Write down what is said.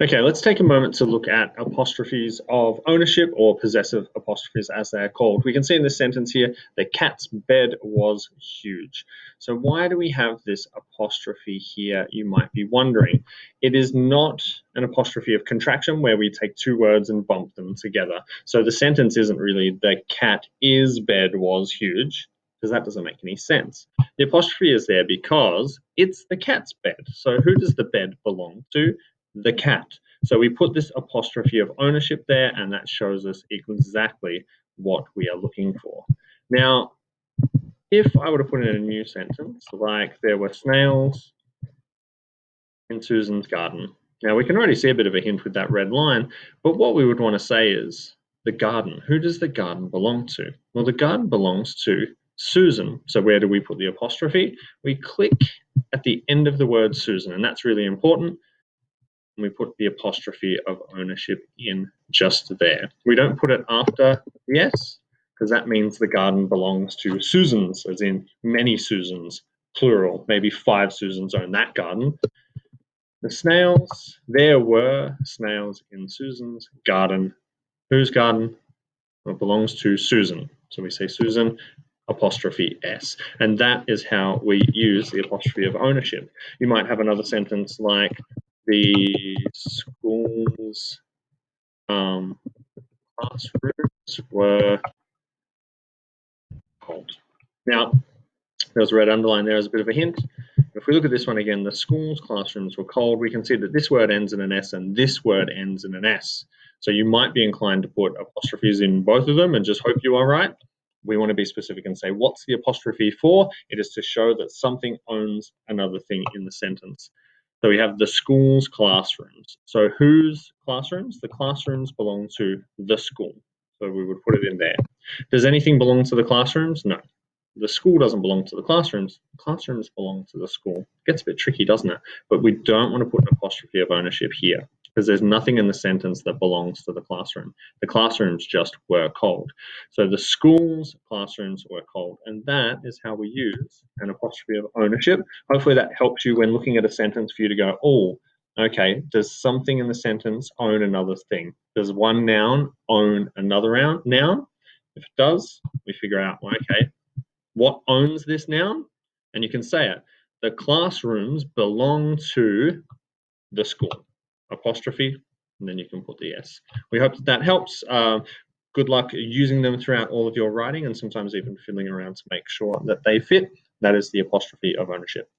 Okay, let's take a moment to look at apostrophes of ownership, or possessive apostrophes as they are called. We can see in this sentence here, the cat's bed was huge. So why do we have this apostrophe here, you might be wondering. It is not an apostrophe of contraction where we take two words and bump them together. So the sentence isn't really the cat is bed was huge, because that doesn't make any sense. The apostrophe is there because it's the cat's bed. So who does the bed belong to? The cat. So we put this apostrophe of ownership there, and that shows us exactly what we are looking for. Now, if I were to put in a new sentence, like there were snails in Susan's garden. Now, we can already see a bit of a hint with that red line, but what we would want to say is the garden. Who does the garden belong to? Well, the garden belongs to Susan. So where do we put the apostrophe? We click at the end of the word Susan, and that's really important. And we put the apostrophe of ownership in just there. We don't put it after the S, because that means the garden belongs to Susans, as in many Susans, plural. Maybe 5 Susans own that garden. The snails, there were snails in Susan's garden. Whose garden? Well, it belongs to Susan. So we say Susan, apostrophe S. And that is how we use the apostrophe of ownership. You might have another sentence like, the school's classrooms were cold. Now, there's a red underline there as a bit of a hint. If we look at this one again, the school's classrooms were cold, we can see that this word ends in an S and this word ends in an S. So you might be inclined to put apostrophes in both of them and just hope you are right. We want to be specific and say, what's the apostrophe for? It is to show that something owns another thing in the sentence. So we have the school's classrooms. So whose classrooms? The classrooms belong to the school. So we would put it in there. Does anything belong to the classrooms? No. The school doesn't belong to the classrooms. The classrooms belong to the school. It gets a bit tricky, doesn't it? But we don't want to put an apostrophe of ownership here, because there's nothing in the sentence that belongs to the classroom. The classrooms just were cold. So the school's classrooms were cold. And that is how we use an apostrophe of ownership. Hopefully that helps you when looking at a sentence for you to go, oh, okay, does something in the sentence own another thing? Does one noun own another noun? If it does, we figure out, well, okay, what owns this noun? And you can say it. The classrooms belong to the school. Apostrophe, and then you can put the S. We hope that helps. Good luck using them throughout all of your writing, and sometimes even fiddling around to make sure that they fit. That is the apostrophe of ownership.